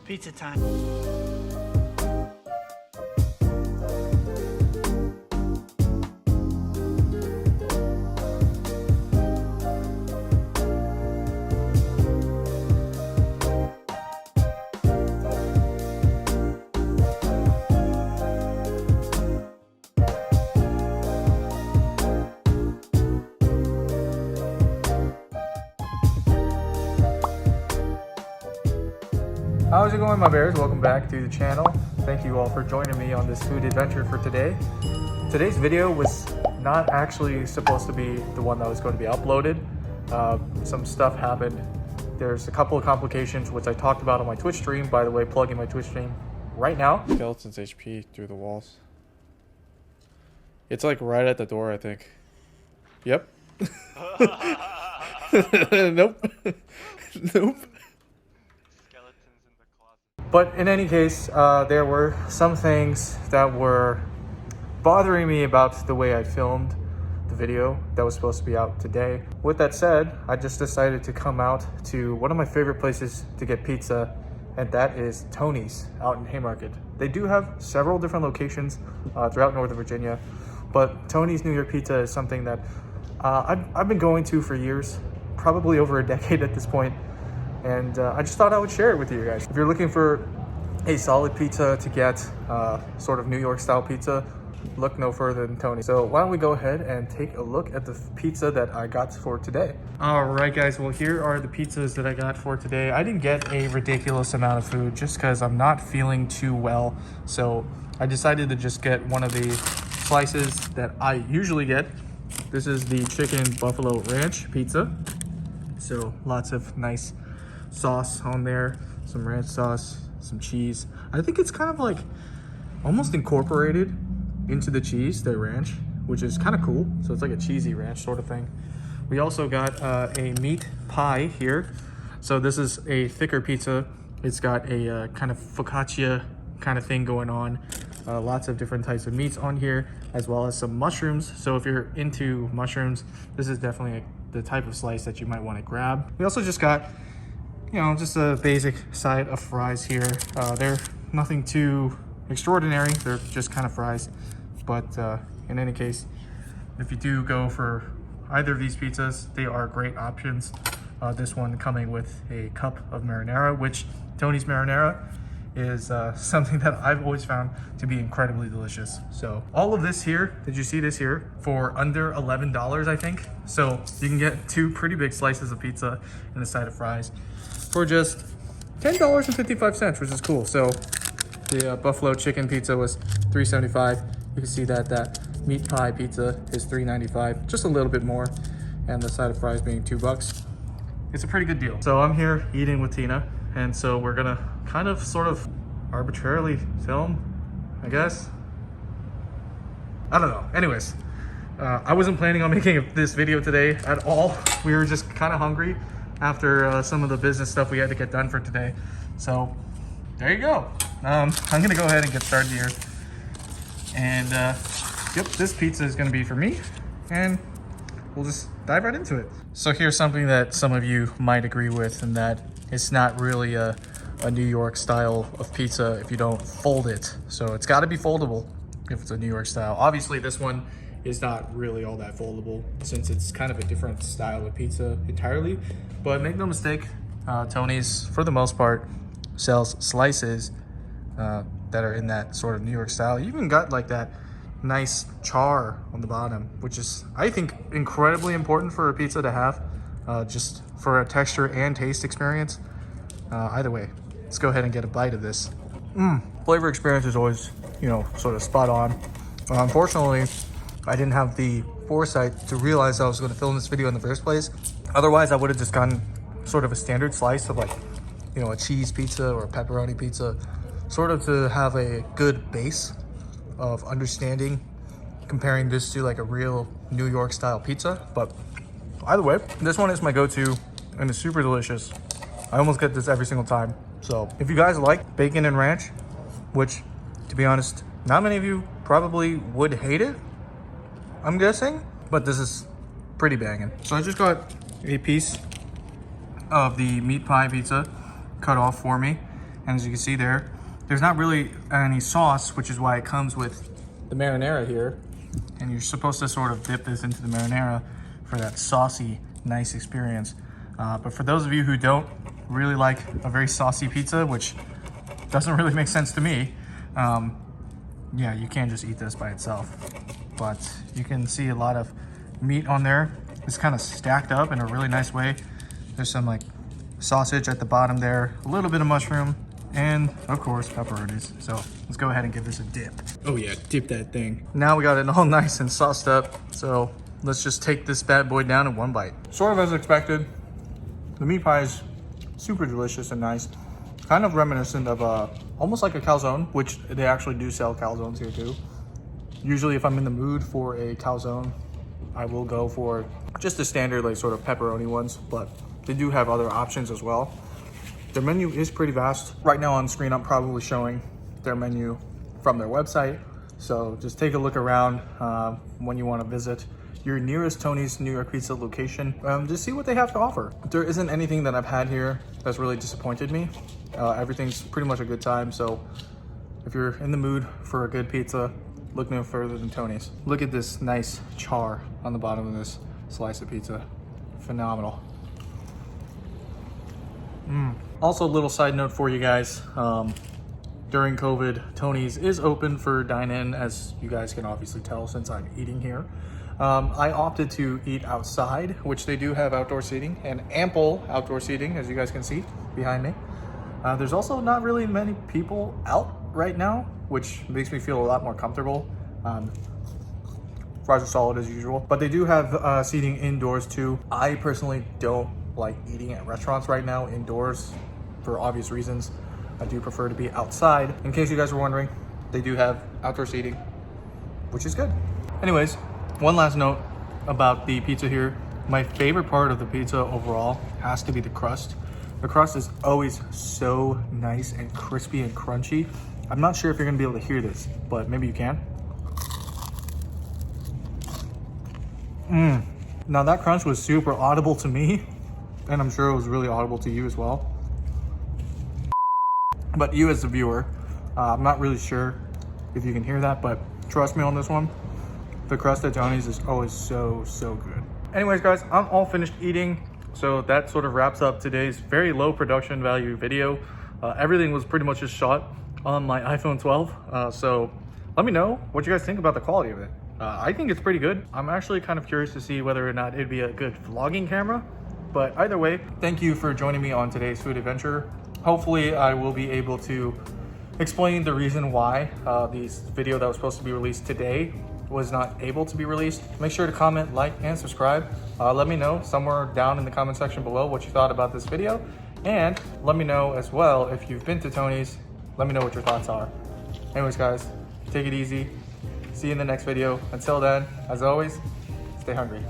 Pizza time. How's it going, my bears? Welcome back to the channel. Thank you all for joining me on this food adventure for today. Today's video was not actually supposed to be the one that was going to be uploaded. Some stuff happened. There's a couple of complications which I talked about on my Twitch stream. By the way, plugging my Twitch stream right now. Skeleton's HP through the walls. It's like right at the door, I think. Yep. Nope. Nope. But in any case, there were some things that were bothering me about the way I filmed the video that was supposed to be out today. With that said, I just decided to come out to one of my favorite places to get pizza, and that is Tony's out in Haymarket. They do have several different locations throughout Northern Virginia, but Tony's New York Pizza is something that I've been going to for years, probably over a decade at this point. And I just thought I would share it with you guys. If you're looking for a solid pizza to get, sort of New York style pizza, look no further than Tony. So why don't we go ahead and take a look at the pizza that I got for today. All right, guys, well, here are the pizzas that I got for today. I didn't get a ridiculous amount of food just because I'm not feeling too well. So I decided to just get one of the slices that I usually get. This is the chicken buffalo ranch pizza. So lots of nice sauce on there, some ranch sauce, some cheese. I think it's kind of like almost incorporated into the cheese, the ranch, which is kind of cool. So it's like a cheesy ranch sort of thing. We also got a meat pie here. So this is a thicker pizza. It's got a kind of focaccia kind of thing going on. Lots of different types of meats on here, as well as some mushrooms. So if you're into mushrooms, this is definitely the type of slice that you might want to grab. We also just got, you know, just a basic side of fries here. They're nothing too extraordinary. They're just kind of fries. But in any case, if you do go for either of these pizzas, they are great options. This one coming with a cup of marinara, which Tony's marinara is something that I've always found to be incredibly delicious. So all of this here, did you see this here? For under $11, I think. So you can get two pretty big slices of pizza and a side of fries for just $10.55, which is cool. So the buffalo chicken pizza was $3.75. You can see that that meat pie pizza is $3.95, just a little bit more, and the side of fries being $2. It's a pretty good deal. So I'm here eating with Tina, and so we're gonna kind of sort of arbitrarily film, I guess. I don't know. Anyways, I wasn't planning on making this video today at all. We were just kind of hungry after some of the business stuff we had to get done for today. So there you go. I'm gonna go ahead and get started here. And yep, this pizza is gonna be for me, and we'll just dive right into it. So here's something that some of you might agree with, and that it's not really a New York style of pizza if you don't fold it. So it's gotta be foldable if it's a New York style. Obviously this one is not really all that foldable since it's kind of a different style of pizza entirely. But make no mistake, Tony's, for the most part, sells slices that are in that sort of New York style. You even got like that nice char on the bottom, which is, I think, incredibly important for a pizza to have, just for a texture and taste experience. Either way, let's go ahead and get a bite of this. Flavor experience is always, you know, sort of spot on. Unfortunately, I didn't have the foresight to realize I was going to film this video in the first place. Otherwise, I would have just gotten sort of a standard slice of, like, you know, a cheese pizza or a pepperoni pizza, sort of to have a good base of understanding, comparing this to like a real New York style pizza. But either way, this one is my go-to and it's super delicious. I almost get this every single time. So if you guys like bacon and ranch, which, to be honest, not many of you probably would hate it, I'm guessing, but this is pretty banging. So I just got a piece of the meat pie pizza cut off for me, And as you can see there's not really any sauce, which is why it comes with the marinara here. And you're supposed to sort of dip this into the marinara for that saucy, nice experience. But for those of you who don't really like a very saucy pizza, which doesn't really make sense to me, yeah, you can't just eat this by itself. But you can see a lot of meat on there. It's kind of stacked up in a really nice way. There's some like sausage at the bottom there, a little bit of mushroom, and of course pepperonis. So let's go ahead and give this a dip. Oh yeah, dip that thing. Now we got it all nice and sauced up. So let's just take this bad boy down in one bite. Sort of as expected, the meat pie is super delicious and nice. Kind of reminiscent of almost like a calzone, which they actually do sell calzones here too. Usually if I'm in the mood for a calzone, I will go for just the standard like sort of pepperoni ones, but they do have other options as well. Their menu is pretty vast. Right now on screen, I'm probably showing their menu from their website. So just take a look around when you want to visit your nearest Tony's New York Pizza location. Just see what they have to offer. There isn't anything that I've had here that's really disappointed me. Everything's pretty much a good time. So if you're in the mood for a good pizza, look no further than Tony's. Look at this nice char on the bottom of this slice of pizza. Phenomenal. Also, a little side note for you guys. During COVID, Tony's is open for dine-in, as you guys can obviously tell since I'm eating here. I opted to eat outside, which they do have outdoor seating, and ample outdoor seating, as you guys can see behind me. There's also not really many people out right now, which makes me feel a lot more comfortable. Fries are solid as usual, but they do have seating indoors too. I personally don't like eating at restaurants right now indoors for obvious reasons. I do prefer to be outside. In case you guys were wondering, they do have outdoor seating, which is good. Anyways, one last note about the pizza here. My favorite part of the pizza overall has to be the crust. The crust is always so nice and crispy and crunchy. I'm not sure if you're gonna be able to hear this, but maybe you can. Now that crunch was super audible to me, and I'm sure it was really audible to you as well. But you as the viewer, I'm not really sure if you can hear that, but trust me on this one. The crust at Tony's is always so good. Anyways guys, I'm all finished eating. So that sort of wraps up today's very low production value video. Everything was pretty much just shot on my iPhone 12. So let me know what you guys think about the quality of it. I think it's pretty good. I'm actually kind of curious to see whether or not it'd be a good vlogging camera. But either way, thank you for joining me on today's food adventure. Hopefully I will be able to explain the reason why this video that was supposed to be released today was not able to be released. Make sure to comment, like, and subscribe. Let me know somewhere down in the comment section below what you thought about this video. And let me know as well if you've been to Tony's. Let me know what your thoughts are. Anyways guys, take it easy. See you in the next video. Until then, as always, stay hungry.